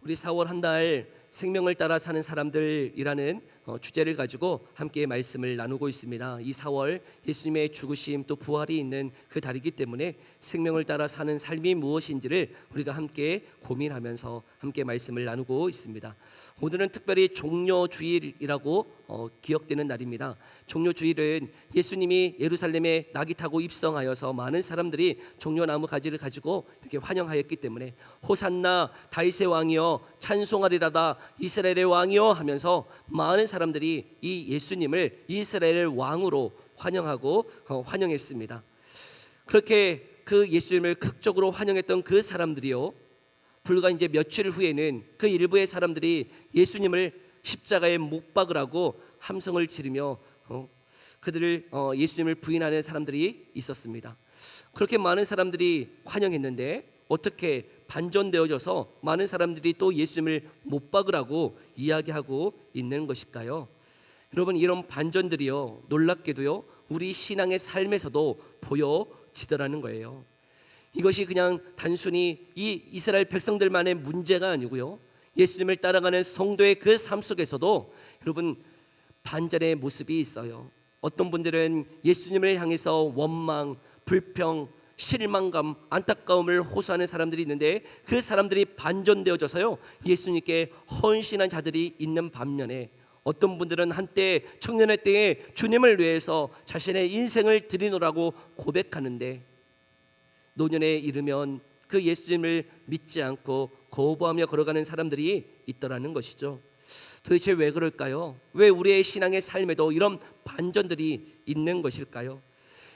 우리 4월 한 달 생명을 따라 사는 사람들이라는 주제를 가지고 함께 말씀을 나누고 있습니다. 이 4월 예수님의 죽으심 또 부활이 있는 그 달이기 때문에 생명을 따라 사는 삶이 무엇인지를 우리가 함께 고민하면서 함께 말씀을 나누고 있습니다. 오늘은 특별히 종려주일이라고 기억되는 날입니다. 종려주일은 예수님이 예루살렘에 낙이 타고 입성하여서 많은 사람들이 종려나무 가지를 가지고 이렇게 환영하였기 때문에 호산나 다윗의 왕이여 찬송하리라다 이스라엘의 왕이여 하면서 많은 사람들이 이 예수님을 이스라엘의 왕으로 환영하고 환영했습니다. 그렇게 그 예수님을 극적으로 환영했던 그 사람들이요, 불과 이제 며칠 후에는 그 일부의 사람들이 예수님을 십자가에 못 박으라고 함성을 지르며 그들을 예수님을 부인하는 사람들이 있었습니다. 그렇게 많은 사람들이 환영했는데 어떻게 반전되어져서 많은 사람들이 또 예수님을 못 박으라고 이야기하고 있는 것일까요? 여러분, 이런 반전들이요, 놀랍게도요 우리 신앙의 삶에서도 보여지더라는 거예요. 이것이 그냥 단순히 이 이스라엘 백성들만의 문제가 아니고요, 예수님을 따라가는 성도의 그 삶 속에서도 여러분 반전의 모습이 있어요. 어떤 분들은 예수님을 향해서 원망, 불평, 실망감, 안타까움을 호소하는 사람들이 있는데 그 사람들이 반전되어져서요 예수님께 헌신한 자들이 있는 반면에 어떤 분들은 한때 청년의 때에 주님을 위해서 자신의 인생을 드리노라고 고백하는데 노년에 이르면 그 예수님을 믿지 않고 거부하며 걸어가는 사람들이 있더라는 것이죠. 도대체 왜 그럴까요? 왜 우리의 신앙의 삶에도 이런 반전들이 있는 것일까요?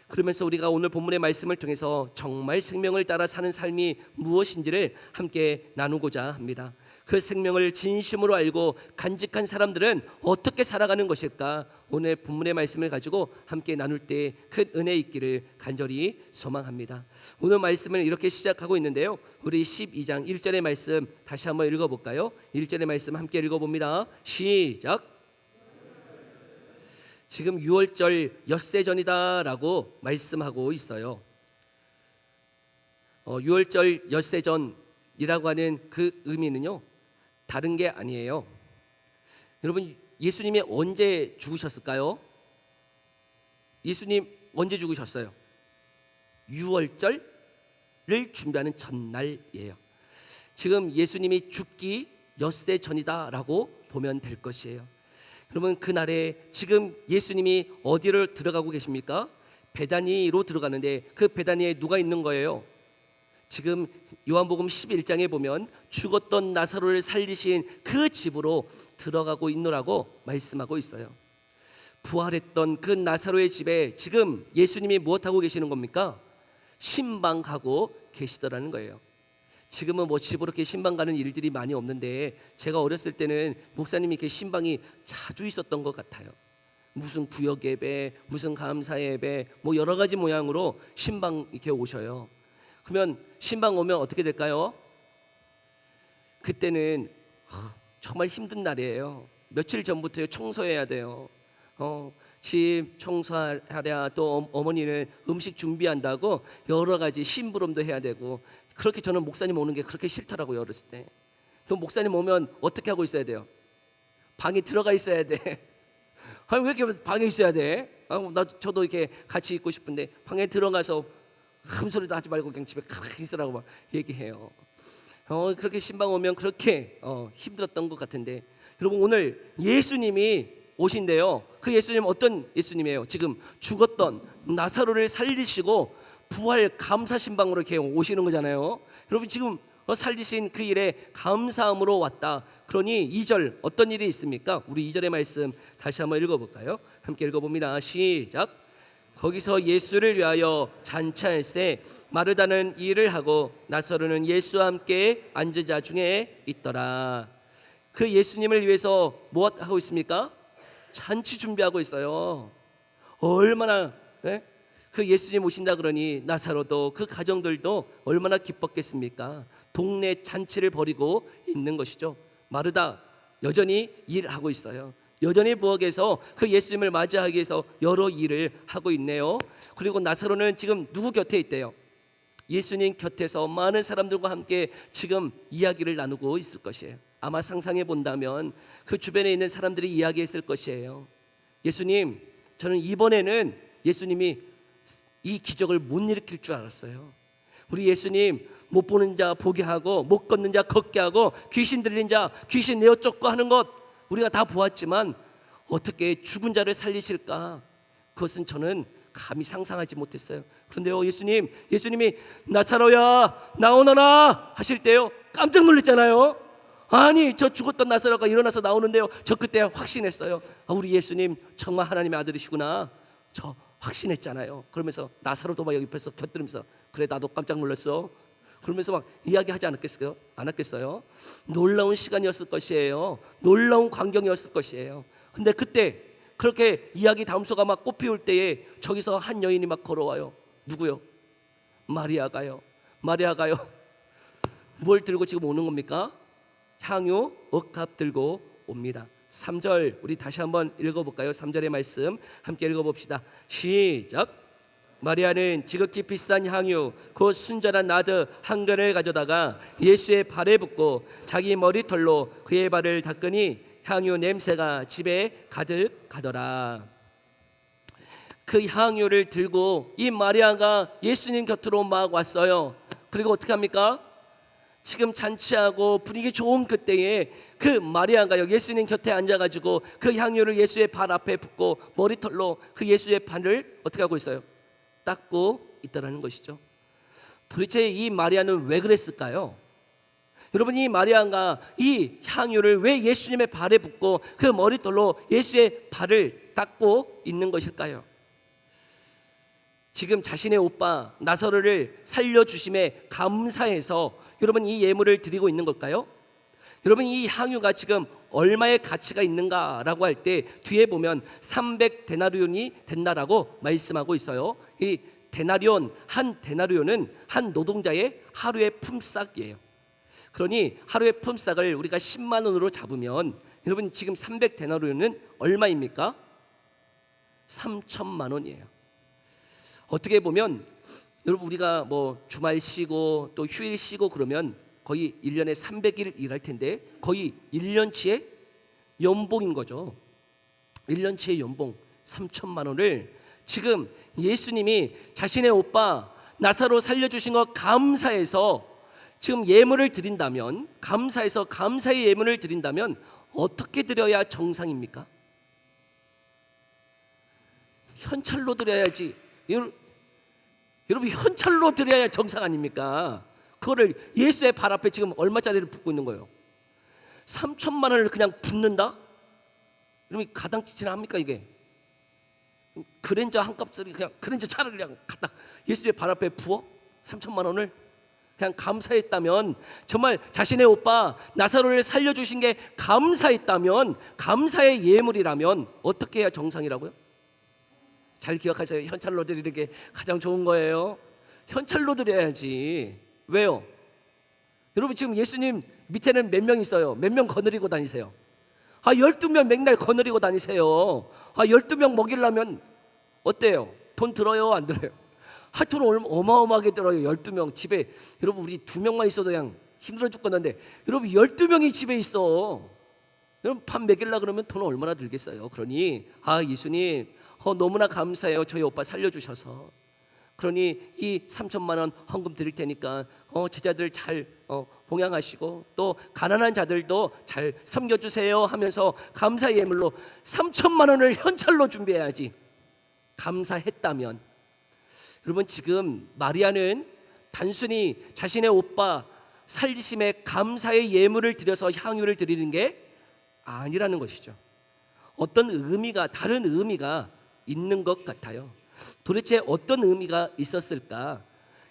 그러면서 우리가 오늘 본문의 말씀을 통해서 정말 생명을 따라 사는 삶이 무엇인지를 함께 나누고자 합니다. 그 생명을 진심으로 알고 간직한 사람들은 어떻게 살아가는 것일까? 오늘 본문의 말씀을 가지고 함께 나눌 때 큰 은혜 있기를 간절히 소망합니다. 오늘 말씀을 이렇게 시작하고 있는데요, 우리 12장 1절의 말씀 다시 한번 읽어볼까요? 1절의 말씀 함께 읽어봅니다. 시작. 지금 6월절 엿새전이다 라고 말씀하고 있어요. 6월절 엿새전이라고 하는 그 의미는요 다른 게 아니에요. 여러분, 예수님이 언제 죽으셨을까요? 예수님 언제 죽으셨어요? 6월절을 준비하는 전날이에요. 지금 예수님이 죽기 엿새 전이다 라고 보면 될 것이에요. 여러분, 그날에 지금 예수님이 어디로 들어가고 계십니까? 베다니로 들어가는데 그 베다니에 누가 있는 거예요? 지금 요한복음 11장에 보면 죽었던 나사로를 살리신 그 집으로 들어가고 있노라고 말씀하고 있어요. 부활했던 그 나사로의 집에 지금 예수님이 무엇하고 계시는 겁니까? 신방하고 계시더라는 거예요. 지금은 뭐 집으로 이렇게 신방 가는 일들이 많이 없는데 제가 어렸을 때는 목사님이 이렇게 신방이 자주 있었던 것 같아요. 무슨 구역 예배, 무슨 감사 예배, 뭐 여러 가지 모양으로 신방 이렇게 오셔요. 그러면 신방 오면 어떻게 될까요? 그때는 정말 힘든 날이에요. 며칠 전부터 청소해야 돼요. 집 청소하랴, 또 어머니는 음식 준비한다고 여러 가지 심부름도 해야 되고, 그렇게 저는 목사님 오는 게 그렇게 싫더라고요, 어렸을 때. 또 목사님 오면 어떻게 하고 있어야 돼요? 방에 들어가 있어야 돼. 아니, 왜 이렇게 방에 있어야 돼? 저도 이렇게 같이 있고 싶은데 방에 들어가서 아무 소리도 하지 말고 그냥 집에 가만히 있으라고 막 얘기해요. 그렇게 신방 오면 그렇게 힘들었던 것 같은데, 여러분 오늘 예수님이 오신대요. 그 예수님 어떤 예수님이에요? 지금 죽었던 나사로를 살리시고 부활 감사 신방으로 이렇게 오시는 거잖아요. 여러분, 지금 살리신 그 일에 감사함으로 왔다. 그러니 2절 어떤 일이 있습니까? 우리 2절의 말씀 다시 한번 읽어볼까요? 함께 읽어봅니다. 시작. 거기서 예수를 위하여 잔치할세 마르다는 일을 하고 나사로는 예수와 함께 앉은 자 중에 있더라. 그 예수님을 위해서 무엇 하고 있습니까? 잔치 준비하고 있어요. 얼마나 그 예수님 오신다 그러니 나사로도 그 가정들도 얼마나 기뻤겠습니까? 동네 잔치를 벌이고 있는 것이죠. 마르다 여전히 일하고 있어요. 여전히 부엌에서 그 예수님을 맞이하기 위해서 여러 일을 하고 있네요. 그리고 나사로는 지금 누구 곁에 있대요? 예수님 곁에서 많은 사람들과 함께 지금 이야기를 나누고 있을 것이에요. 아마 상상해 본다면 그 주변에 있는 사람들이 이야기했을 것이에요. 예수님, 저는 이번에는 예수님이 이 기적을 못 일으킬 줄 알았어요. 우리 예수님, 못 보는 자 보게 하고 못 걷는 자 걷게 하고 귀신 들린 자 귀신 내어 쫓고 하는 것 우리가 다 보았지만 어떻게 죽은 자를 살리실까? 그것은 저는 감히 상상하지 못했어요. 그런데요, 예수님이 나사로야 나오너라 하실 때요 깜짝 놀랐잖아요. 아니, 저 죽었던 나사로가 일어나서 나오는데요, 저 그때 확신했어요. 우리 예수님 정말 하나님의 아들이시구나, 저 확신했잖아요. 그러면서 나사로도 막 옆에서 곁들이면서 그래 나도 깜짝 놀랐어 그러면서 막 이야기하지 않았겠어요? 놀라운 시간이었을 것이에요. 놀라운 광경이었을 것이에요. 근데 그때 그렇게 이야기 담소가 막 꽃피울 때에 저기서 한 여인이 막 걸어와요. 누구요? 마리아가요. 뭘 들고 지금 오는 겁니까? 향유 억합 들고 옵니다. 3절 우리 다시 한번 읽어볼까요? 3절의 말씀 함께 읽어봅시다. 시작. 마리아는 지극히 비싼 향유 곧 순전한 나드 한 근을 가져다가 예수의 발에 붓고 자기 머리털로 그의 발을 닦으니 향유 냄새가 집에 가득 가더라. 그 향유를 들고 이 마리아가 예수님 곁으로 막 왔어요. 그리고 어떻게 합니까? 지금 잔치하고 분위기 좋은 그때에 그 마리아가 예수님 곁에 앉아가지고 그 향유를 예수의 발 앞에 붓고 머리털로 그 예수의 발을 어떻게 하고 있어요? 닦고 있다는 것이죠. 도대체 이 마리아는 왜 그랬을까요? 여러분, 이 마리아가 이 향유를 왜 예수님의 발에 붓고 그 머리털로 예수의 발을 닦고 있는 것일까요? 지금 자신의 오빠 나사로를 살려주심에 감사해서 여러분 이 예물을 드리고 있는 걸까요? 여러분, 이 향유가 지금 얼마의 가치가 있는가라고 할 때 뒤에 보면 300데나리온이 된다라고 말씀하고 있어요. 이 데나리온, 한 데나리온은 한 노동자의 하루의 품삯이에요. 그러니 하루의 품삯을 우리가 10만 원으로 잡으면 여러분 지금 300데나리온은 얼마입니까? 3천만 원이에요. 어떻게 보면 여러분 우리가 뭐 주말 쉬고 또 휴일 쉬고 그러면 거의 1년에 300일 일할 텐데 거의 1년치의 연봉인 거죠. 1년치의 연봉 3천만 원을 지금 예수님이 자신의 오빠 나사로 살려주신 것 감사해서 지금 예물을 드린다면, 감사해서 감사의 예물을 드린다면 어떻게 드려야 정상입니까? 현찰로 드려야지. 여러분 현찰로 드려야 정상 아닙니까? 그거를 예수의 발 앞에 지금 얼마짜리를 붓고 있는 거예요? 3천만 원을 그냥 붓는다? 여러분 가당치나 합니까 이게? 그랜저 한 값짜리 그냥 그랜저 차를 그냥 갖다 예수의 발 앞에 부어? 3천만 원을? 그냥 감사했다면, 정말 자신의 오빠 나사로를 살려주신 게 감사했다면, 감사의 예물이라면 어떻게 해야 정상이라고요? 잘 기억하세요. 현찰로 드리는 게 가장 좋은 거예요. 현찰로 드려야지. 왜요? 여러분 지금 예수님 밑에는 몇 명 있어요? 몇 명 거느리고 다니세요? 12명 맨날 거느리고 다니세요. 12명 먹이려면 어때요? 돈 들어요? 안 들어요? 돈 어마어마하게 들어요. 12명 집에. 여러분 우리 2명만 있어도 그냥 힘들어 죽겠는데 여러분 12명이 집에 있어. 여러분 밥 먹이려고 그러면 돈 얼마나 들겠어요. 그러니 예수님 너무나 감사해요. 저희 오빠 살려주셔서. 그러니 이 3천만 원 헌금 드릴 테니까 제자들 잘 봉양하시고 또 가난한 자들도 잘 섬겨주세요 하면서 감사 예물로 3천만 원을 현찰로 준비해야지. 감사했다면. 여러분 지금 마리아는 단순히 자신의 오빠 살리심에 감사의 예물을 드려서 향유를 드리는 게 아니라는 것이죠. 어떤 의미가, 다른 의미가 있는 것 같아요. 도대체 어떤 의미가 있었을까?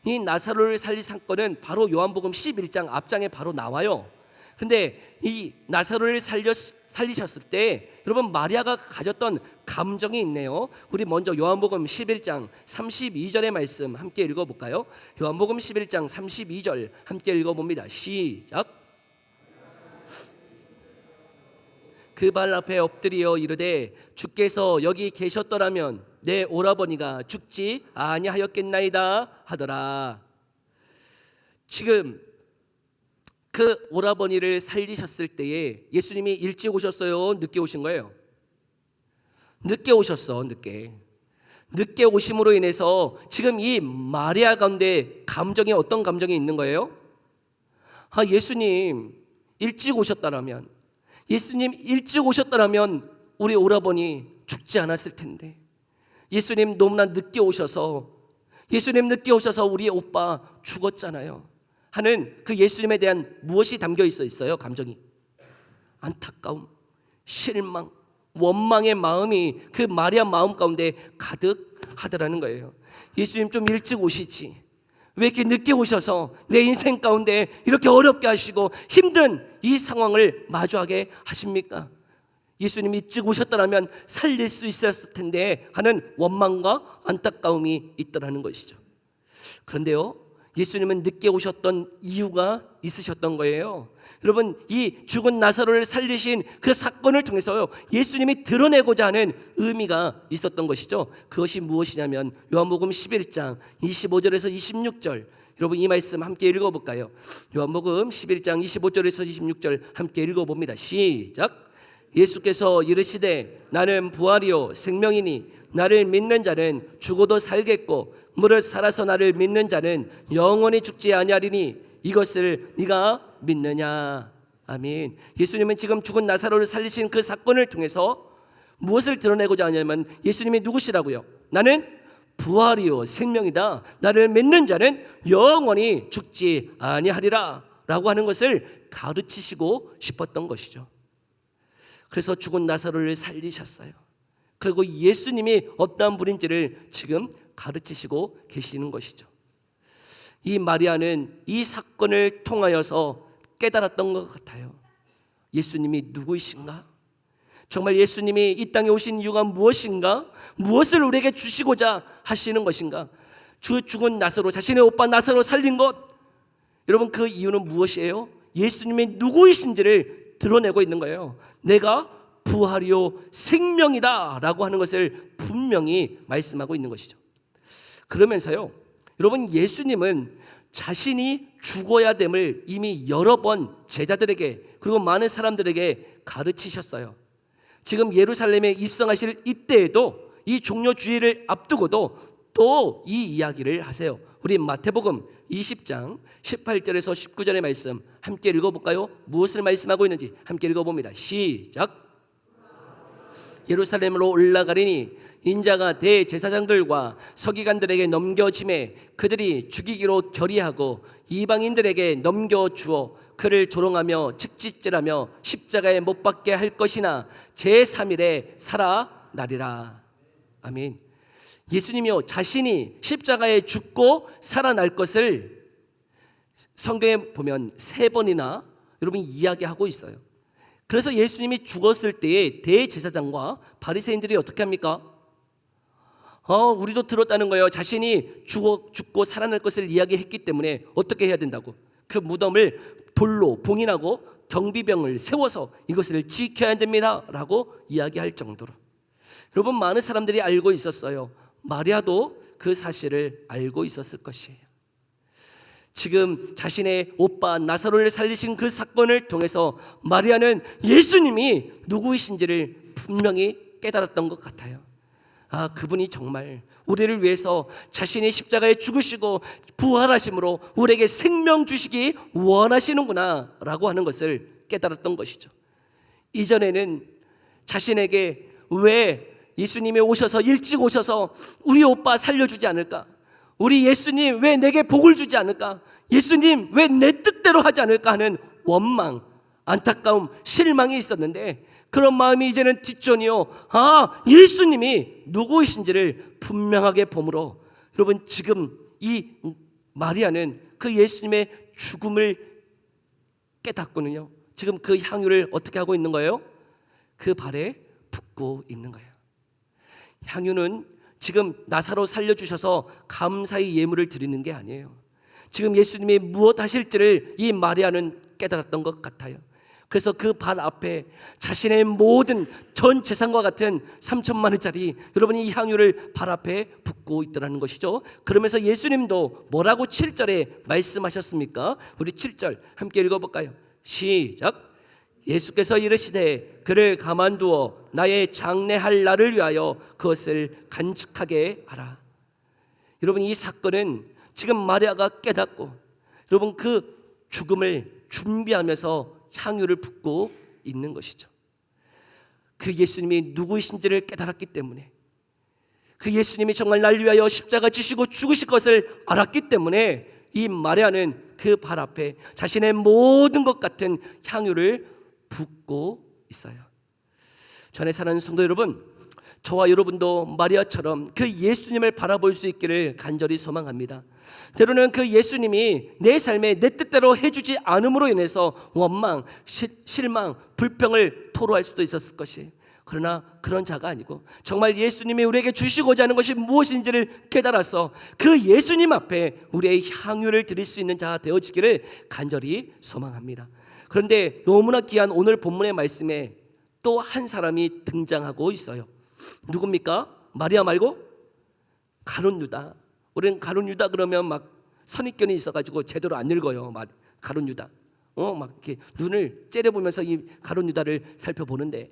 이 나사로를 살린 사건은 바로 요한복음 11장 앞장에 바로 나와요. 근데 이 나사로를 살리셨을 때 여러분 마리아가 가졌던 감정이 있네요. 우리 먼저 요한복음 11장 32절의 말씀 함께 읽어볼까요? 요한복음 11장 32절 함께 읽어봅니다. 시작. 그 발 앞에 엎드려 이르되 주께서 여기 계셨더라면 내 오라버니가 죽지 아니하였겠나이다 하더라. 지금 그 오라버니를 살리셨을 때에 예수님이 일찍 오셨어요? 늦게 오신 거예요? 늦게 오셨어. 늦게 오심으로 인해서 지금 이 마리아 가운데 감정이 어떤 감정이 있는 거예요? 예수님 일찍 오셨다라면 우리 오라버니 죽지 않았을 텐데, 예수님 너무나 늦게 오셔서 우리 오빠 죽었잖아요 하는 그 예수님에 대한 무엇이 담겨 있어요? 감정이 안타까움, 실망, 원망의 마음이 그 마리아 마음 가운데 가득하더라는 거예요. 예수님 좀 일찍 오시지, 왜 이렇게 늦게 오셔서 내 인생 가운데 이렇게 어렵게 하시고 힘든 이 상황을 마주하게 하십니까? 예수님이 일찍 오셨더라면 살릴 수 있었을 텐데 하는 원망과 안타까움이 있더라는 것이죠. 그런데요, 예수님은 늦게 오셨던 이유가 있으셨던 거예요. 여러분, 이 죽은 나사로를 살리신 그 사건을 통해서요, 예수님이 드러내고자 하는 의미가 있었던 것이죠. 그것이 무엇이냐면 요한복음 11장 25절에서 26절, 여러분 이 말씀 함께 읽어볼까요? 요한복음 11장 25절에서 26절 함께 읽어봅니다. 시작. 예수께서 이르시되 나는 부활이요 생명이니 나를 믿는 자는 죽어도 살겠고 무릇 살아서 나를 믿는 자는 영원히 죽지 아니하리니 이것을 네가 믿느냐. 아멘. 예수님은 지금 죽은 나사로를 살리신 그 사건을 통해서 무엇을 드러내고자 하냐면 예수님이 누구시라고요? 나는 부활이요 생명이다. 나를 믿는 자는 영원히 죽지 아니하리라 라고 하는 것을 가르치시고 싶었던 것이죠. 그래서 죽은 나사로를 살리셨어요. 그리고 예수님이 어떠한 분인지를 지금 가르치시고 계시는 것이죠. 이 마리아는 이 사건을 통하여서 깨달았던 것 같아요. 예수님이 누구이신가? 정말 예수님이 이 땅에 오신 이유가 무엇인가? 무엇을 우리에게 주시고자 하시는 것인가? 죽은 나사로, 자신의 오빠 나사로 살린 것, 여러분 그 이유는 무엇이에요? 예수님이 누구이신지를 드러내고 있는 거예요. 내가 부활이요 생명이다 라고 하는 것을 분명히 말씀하고 있는 것이죠. 그러면서요, 여러분 예수님은 자신이 죽어야 됨을 이미 여러 번 제자들에게 그리고 많은 사람들에게 가르치셨어요. 지금 예루살렘에 입성하실 이때에도 이 종려 주일을 앞두고도 또 이 이야기를 하세요. 우리 마태복음 20장 18절에서 19절의 말씀 함께 읽어볼까요? 무엇을 말씀하고 있는지 함께 읽어봅니다. 시작. 예루살렘으로 올라가리니 인자가 대제사장들과 서기관들에게 넘겨짐에 그들이 죽이기로 결의하고 이방인들에게 넘겨주어 그를 조롱하며 측짓질하며 십자가에 못 박게 할 것이나 제3일에 살아나리라. 아멘. 예수님이요 자신이 십자가에 죽고 살아날 것을 성경에 보면 3번이나 여러분 이야기하고 있어요. 그래서 예수님이 죽었을 때에 대제사장과 바리새인들이 어떻게 합니까? 우리도 들었다는 거예요. 자신이 죽고 살아날 것을 이야기했기 때문에 어떻게 해야 된다고? 그 무덤을 돌로 봉인하고 경비병을 세워서 이것을 지켜야 됩니다 라고 이야기할 정도로, 여러분 많은 사람들이 알고 있었어요. 마리아도 그 사실을 알고 있었을 것이에요. 지금 자신의 오빠 나사로를 살리신 그 사건을 통해서 마리아는 예수님이 누구이신지를 분명히 깨달았던 것 같아요. 그분이 정말 우리를 위해서 자신의 십자가에 죽으시고 부활하심으로 우리에게 생명 주시기 원하시는구나 라고 하는 것을 깨달았던 것이죠. 이전에는 자신에게 왜 예수님이 오셔서 일찍 오셔서 우리 오빠 살려주지 않을까? 우리 예수님 왜 내게 복을 주지 않을까? 예수님 왜 내 뜻대로 하지 않을까 하는 원망, 안타까움, 실망이 있었는데 그런 마음이 이제는 뒷전이요. 예수님이 누구이신지를 분명하게 보므로, 여러분 지금 이 마리아는 그 예수님의 죽음을 깨닫고는요, 지금 그 향유를 어떻게 하고 있는 거예요? 그 발에 붓고 있는 거예요. 향유는 지금 나사로 살려주셔서 감사의 예물을 드리는 게 아니에요. 지금 예수님이 무엇 하실지를 이 마리아는 깨달았던 것 같아요. 그래서 그 발 앞에 자신의 모든 전 재산과 같은 3천만 원짜리 여러분이 이 향유를 발 앞에 붓고 붓고 있더라는 것이죠. 그러면서 예수님도 뭐라고 7절에 말씀하셨습니까? 우리 7절 함께 읽어볼까요? 시작. 예수께서 이르시되 그를 가만두어 나의 장례할 날을 위하여 그것을 간직하게 하라. 여러분, 이 사건은 지금 마리아가 깨닫고 여러분 그 죽음을 준비하면서 향유를 붓고 있는 것이죠. 그 예수님이 누구이신지를 깨달았기 때문에, 그 예수님이 정말 날 위하여 십자가 지시고 죽으실 것을 알았기 때문에 이 마리아는 그 발 앞에 자신의 모든 것 같은 향유를 붓고 있어요. 전에 사는 성도 여러분, 저와 여러분도 마리아처럼 그 예수님을 바라볼 수 있기를 간절히 소망합니다. 때로는 그 예수님이 내 삶에 내 뜻대로 해주지 않음으로 인해서 원망, 실망, 불평을 토로할 수도 있었을 것이, 그러나 그런 자가 아니고 정말 예수님이 우리에게 주시고자 하는 것이 무엇인지를 깨달아서 그 예수님 앞에 우리의 향유를 드릴 수 있는 자가 되어지기를 간절히 소망합니다. 그런데 너무나 귀한 오늘 본문의 말씀에 또 한 사람이 등장하고 있어요. 누굽니까? 마리아 말고 가룟 유다. 우리는 가룟 유다 그러면 막 선입견이 있어가지고 제대로 안 읽어요. 가룟 유다. 막 이렇게 눈을 째려보면서 이 가룟 유다를 살펴보는데,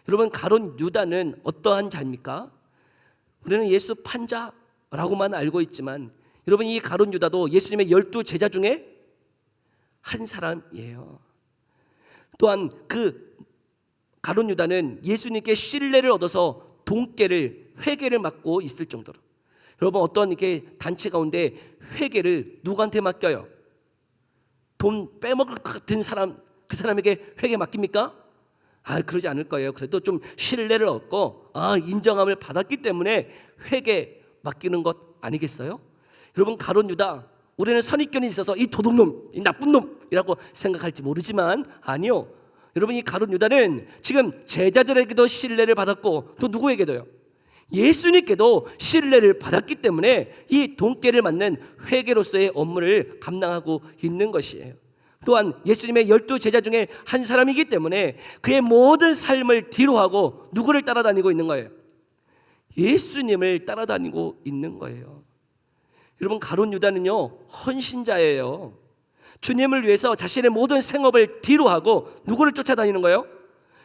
여러분, 가룟 유다는 어떠한 자입니까? 우리는 예수 판자라고만 알고 있지만, 여러분, 이 가룟 유다도 예수님의 12 제자 중에 한 사람이에요. 또한 그 가룟 유다는 예수님께 신뢰를 얻어서 돈깨를, 회계를 맡고 있을 정도로, 여러분, 어떤 이렇게 단체 가운데 회계를 누구한테 맡겨요? 돈 빼먹을 것 같은 사람, 그 사람에게 회계 맡깁니까? 그러지 않을 거예요. 그래도 좀 신뢰를 얻고 인정함을 받았기 때문에 회계 맡기는 것 아니겠어요? 여러분, 가룟 유다, 우리는 선입견이 있어서 이 도둑놈, 이 나쁜 놈이라고 생각할지 모르지만 아니요. 여러분, 이 가룟 유다는 지금 제자들에게도 신뢰를 받았고 또 누구에게도요? 예수님께도 신뢰를 받았기 때문에 이 돈깨를 맡는 회계로서의 업무를 감당하고 있는 것이에요. 또한 예수님의 12 제자 중에 한 사람이기 때문에 그의 모든 삶을 뒤로하고 누구를 따라다니고 있는 거예요? 예수님을 따라다니고 있는 거예요. 여러분, 가룟 유다는요, 헌신자예요. 주님을 위해서 자신의 모든 생업을 뒤로하고 누구를 쫓아다니는 거예요?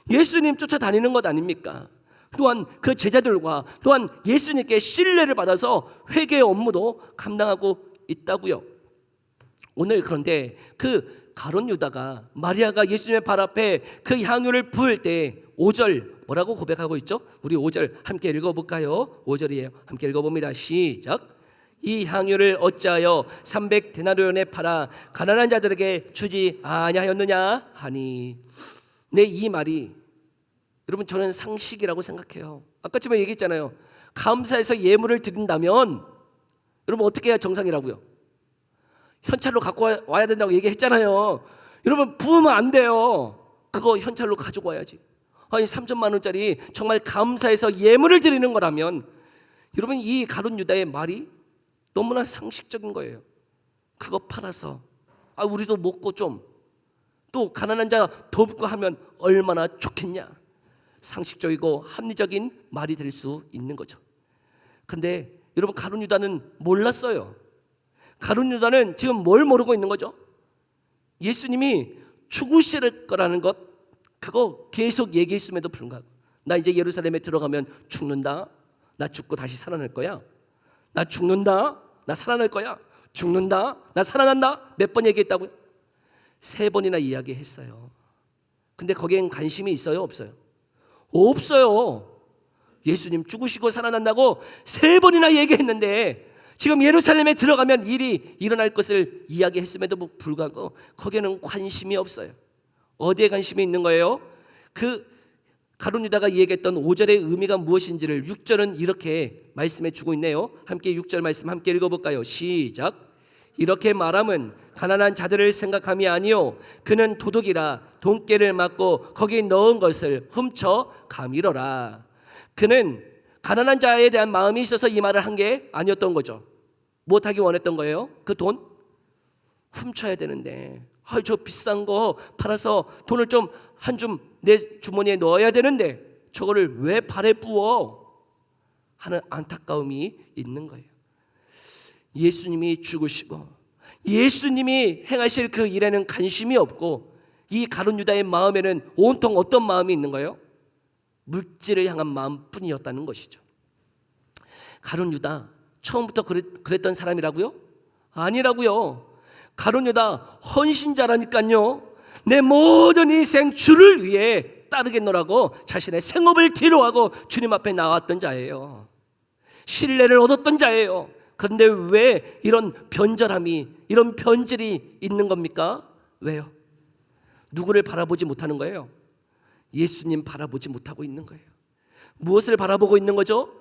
예수님 쫓아다니는 것 아닙니까? 또한 그 제자들과 또한 예수님께 신뢰를 받아서 회개의 업무도 감당하고 있다고요. 오늘 그런데 그 가룟 유다가 마리아가 예수님의 발 앞에 그 향유를 부을 때 5절 뭐라고 고백하고 있죠? 우리 5절 함께 읽어볼까요? 5절이에요. 함께 읽어봅니다. 시작. 이 향유를 어찌하여 300데나리온에 팔아 가난한 자들에게 주지 아니하였느냐 하니. 네, 이 말이 여러분, 저는 상식이라고 생각해요. 아까 전에 얘기했잖아요. 감사해서 예물을 드린다면 여러분 어떻게 해야 정상이라고요? 현찰로 갖고 와야 된다고 얘기했잖아요. 여러분, 부으면 안 돼요. 그거 현찰로 가지고 와야지. 3천만 원짜리 정말 감사해서 예물을 드리는 거라면, 여러분, 이 가룟 유다의 말이 너무나 상식적인 거예요. 그거 팔아서 우리도 먹고 좀 또 가난한 자 돕고 하면 얼마나 좋겠냐. 상식적이고 합리적인 말이 될 수 있는 거죠. 근데 여러분, 가룟 유다는 몰랐어요. 가룟 유다는 지금 뭘 모르고 있는 거죠? 예수님이 죽으실 거라는 것, 그거 계속 얘기했음에도 불구하고, 나 이제 예루살렘에 들어가면 죽는다, 나 죽고 다시 살아날 거야, 나 죽는다, 나 살아날 거야, 죽는다, 나 살아난다, 몇 번 얘기했다고요? 3번이나 이야기했어요. 근데 거기엔 관심이 있어요, 없어요? 없어요. 예수님 죽으시고 살아난다고 3번이나 얘기했는데 지금 예루살렘에 들어가면 일이 일어날 것을 이야기했음에도 불구하고 거기에는 관심이 없어요. 어디에 관심이 있는 거예요? 그 가룟 유다가 얘기했던 5절의 의미가 무엇인지를 6절은 이렇게 말씀해 주고 있네요. 함께 6절 말씀 함께 읽어볼까요? 시작. 이렇게 말함은 가난한 자들을 생각함이 아니요 그는 도둑이라 돈깨를 맞고 거기 넣은 것을 훔쳐 가미러라. 그는 가난한 자에 대한 마음이 있어서 이 말을 한 게 아니었던 거죠. 못하기 원했던 거예요. 그 돈 훔쳐야 되는데, 저 비싼 거 팔아서 돈을 좀 한 줌 내 주머니에 넣어야 되는데 저거를 왜 발에 부어? 하는 안타까움이 있는 거예요. 예수님이 죽으시고 예수님이 행하실 그 일에는 관심이 없고 이 가룟 유다의 마음에는 온통 어떤 마음이 있는 거예요? 물질을 향한 마음뿐이었다는 것이죠. 가룟 유다 처음부터 그랬던 사람이라고요? 아니라고요. 가룟 유다 헌신자라니까요. 내 모든 인생 주를 위해 따르겠노라고 자신의 생업을 뒤로하고 주님 앞에 나왔던 자예요. 신뢰를 얻었던 자예요. 그런데 왜 이런 변절함이, 이런 변질이 있는 겁니까? 왜요? 누구를 바라보지 못하는 거예요? 예수님 바라보지 못하고 있는 거예요. 무엇을 바라보고 있는 거죠?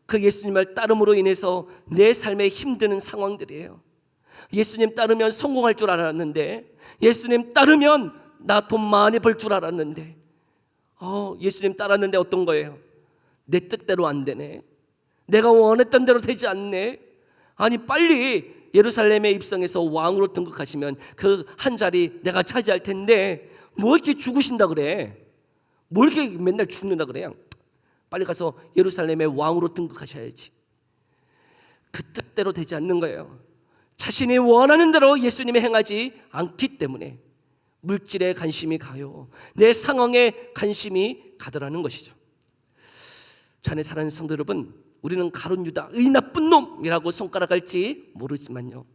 그 예수님을 따름으로 인해서 내 삶에 힘드는 상황들이에요. 예수님 따르면 성공할 줄 알았는데, 예수님 따르면 나 돈 많이 벌 줄 알았는데, 예수님 따랐는데 어떤 거예요? 내 뜻대로 안 되네. 내가 원했던 대로 되지 않네. 아니 빨리 예루살렘에 입성해서 왕으로 등극하시면 그 한 자리 내가 차지할 텐데 뭐 이렇게 죽으신다 그래? 뭐 이렇게 맨날 죽는다 그래요? 빨리 가서 예루살렘의 왕으로 등극하셔야지. 그 뜻대로 되지 않는 거예요. 자신이 원하는 대로 예수님이 행하지 않기 때문에 물질에 관심이 가요. 내 상황에 관심이 가더라는 것이죠. 자네 사랑하는 성도 여러분, 우리는 가룟 유다, 이 나쁜 놈이라고 손가락할지 모르지만요,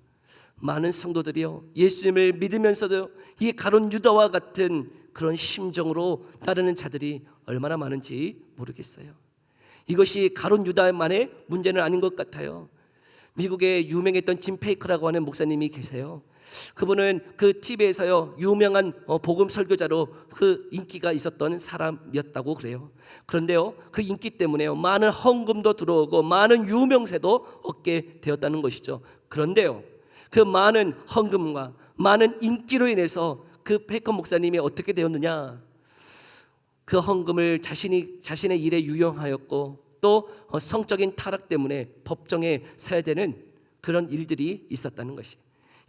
많은 성도들이요 예수님을 믿으면서도 이 가룟 유다와 같은 그런 심정으로 따르는 자들이 얼마나 많은지 모르겠어요. 이것이 가룟 유다만의 문제는 아닌 것 같아요. 미국에 유명했던 짐 페이커라고 하는 목사님이 계세요. 그분은 그 TV에서요 유명한 복음 설교자로 그 인기가 있었던 사람이었다고 그래요. 그런데요 그 인기 때문에요 많은 헌금도 들어오고 많은 유명세도 얻게 되었다는 것이죠. 그런데요 그 많은 헌금과 많은 인기로 인해서 그 페이커 목사님이 어떻게 되었느냐, 그 헌금을 자신의 일에 유용하였고 또 성적인 타락 때문에 법정에 서야 되는 그런 일들이 있었다는 것이,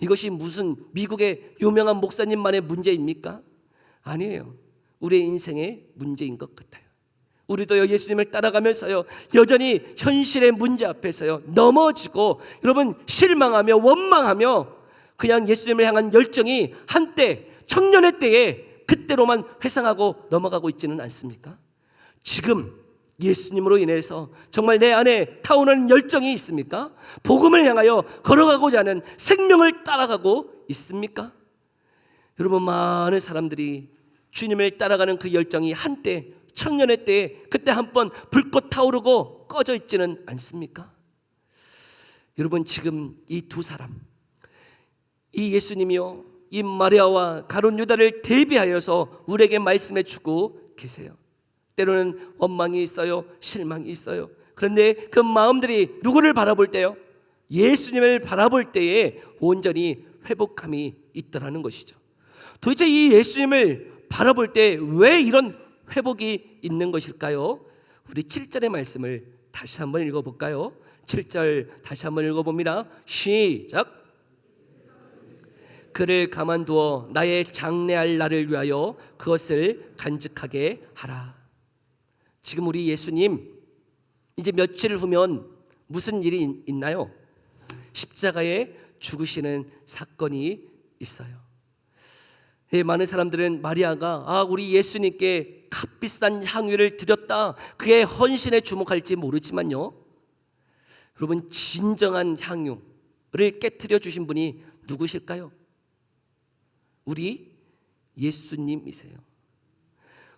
이것이 무슨 미국의 유명한 목사님만의 문제입니까? 아니에요. 우리의 인생의 문제인 것 같아요. 우리도 예수님을 따라가면서요 여전히 현실의 문제 앞에서요 넘어지고 여러분 실망하며 원망하며 그냥 예수님을 향한 열정이 한때 청년의 때에 그때로만 회상하고 넘어가고 있지는 않습니까? 지금 예수님으로 인해서 정말 내 안에 타오르는 열정이 있습니까? 복음을 향하여 걸어가고자 하는 생명을 따라가고 있습니까? 여러분, 많은 사람들이 주님을 따라가는 그 열정이 한때 청년의 때에 그때 한번 불꽃 타오르고 꺼져 있지는 않습니까? 여러분, 지금 이 두 사람, 이 예수님이요 이 마리아와 가룟 유다를 대비하여서 우리에게 말씀해 주고 계세요. 때로는 원망이 있어요, 실망이 있어요. 그런데 그 마음들이 누구를 바라볼 때요? 예수님을 바라볼 때에 온전히 회복함이 있더라는 것이죠. 도대체 이 예수님을 바라볼 때 왜 이런 회복이 있는 것일까요? 우리 7절의 말씀을 다시 한번 읽어볼까요? 7절 다시 한번 읽어봅니다. 시작. 그를 가만두어 나의 장래할 날을 위하여 그것을 간직하게 하라. 지금 우리 예수님 이제 며칠 후면 무슨 일이 있나요? 십자가에 죽으시는 사건이 있어요. 많은 사람들은 마리아가 우리 예수님께 값비싼 향유를 드렸다, 그의 헌신에 주목할지 모르지만요, 여러분, 진정한 향유를 깨트려 주신 분이 누구실까요? 우리 예수님이세요.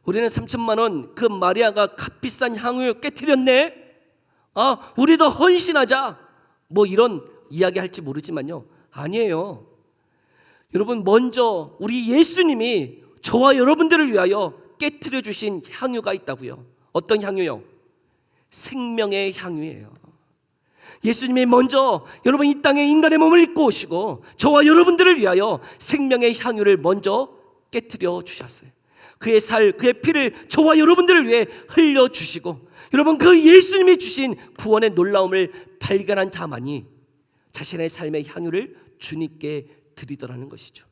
우리는 3천만 원 그 마리아가 값비싼 향유를 깨트렸네, 우리도 헌신하자, 뭐 이런 이야기 할지 모르지만요, 아니에요. 여러분, 먼저 우리 예수님이 저와 여러분들을 위하여 깨트려 주신 향유가 있다고요. 어떤 향유요? 생명의 향유예요. 예수님이 먼저 여러분 이 땅에 인간의 몸을 입고 오시고 저와 여러분들을 위하여 생명의 향유를 먼저 깨트려 주셨어요. 그의 살, 그의 피를 저와 여러분들을 위해 흘려주시고, 여러분, 그 예수님이 주신 구원의 놀라움을 발견한 자만이 자신의 삶의 향유를 주님께 드리더라는 것이죠.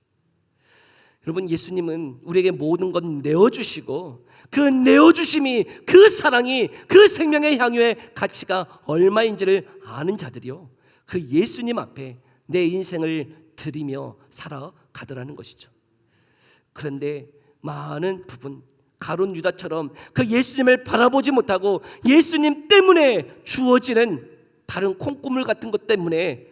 여러분, 예수님은 우리에게 모든 것 내어주시고 그 내어주심이, 그 사랑이, 그 생명의 향유의 가치가 얼마인지를 아는 자들이요, 그 예수님 앞에 내 인생을 드리며 살아가더라는 것이죠. 그런데 많은 부분, 가룟 유다처럼 그 예수님을 바라보지 못하고 예수님 때문에 주어지는 다른 콩고물 같은 것 때문에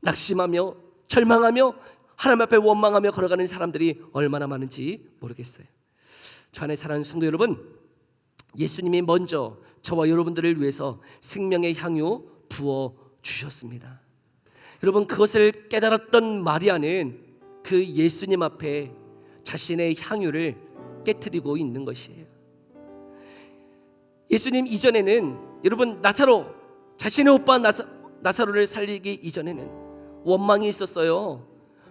낙심하며 절망하며 하나님 앞에 원망하며 걸어가는 사람들이 얼마나 많은지 모르겠어요. 저 안에 사랑하는 성도 여러분, 예수님이 먼저 저와 여러분들을 위해서 생명의 향유 부어 주셨습니다. 여러분, 그것을 깨달았던 마리아는 그 예수님 앞에 자신의 향유를 깨트리고 있는 것이에요. 예수님 이전에는, 여러분, 나사로, 자신의 오빠 나사로를 살리기 이전에는 원망이 있었어요.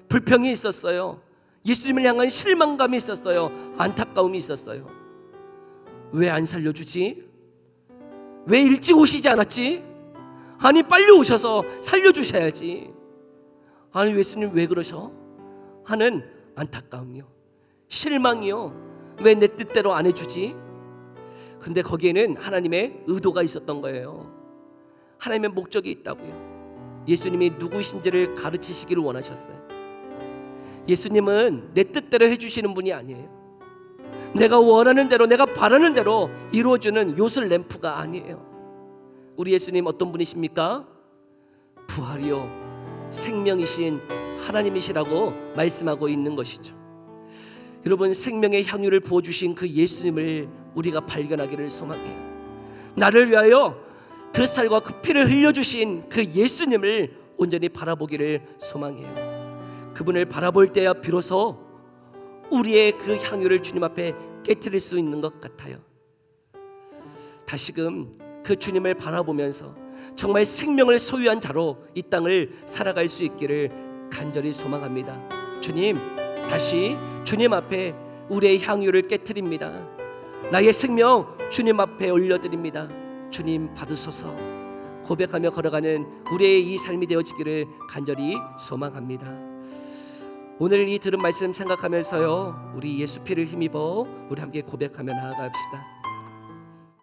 불평이 있었어요. 예수님을 향한 실망감이 있었어요. 안타까움이 있었어요. 왜 안 살려주지? 왜 일찍 오시지 않았지? 아니, 빨리 오셔서 살려주셔야지. 아니, 예수님 왜 그러셔? 하는 안타까움이요, 실망이요. 왜 내 뜻대로 안 해주지? 근데 거기에는 하나님의 의도가 있었던 거예요. 하나님의 목적이 있다고요. 예수님이 누구신지를 가르치시기를 원하셨어요. 예수님은 내 뜻대로 해주시는 분이 아니에요. 내가 원하는 대로, 내가 바라는 대로 이루어주는 요술 램프가 아니에요. 우리 예수님 어떤 분이십니까? 부활이요 생명이신 하나님이시라고 말씀하고 있는 것이죠. 여러분, 생명의 향유를 부어주신 그 예수님을 우리가 발견하기를 소망해요. 나를 위하여 그 살과 그 피를 흘려주신 그 예수님을 온전히 바라보기를 소망해요. 그분을 바라볼 때야 비로소 우리의 그 향유를 주님 앞에 깨트릴 수 있는 것 같아요. 다시금 그 주님을 바라보면서 정말 생명을 소유한 자로 이 땅을 살아갈 수 있기를 간절히 소망합니다. 주님, 다시 주님 앞에 우리의 향유를 깨트립니다. 나의 생명 주님 앞에 올려드립니다. 주님 받으소서. 고백하며 걸어가는 우리의 이 삶이 되어지기를 간절히 소망합니다. 오늘 이 들은 말씀 생각하면서요, 우리 예수 피를 힘입어 우리 함께 고백하며 나아갑시다.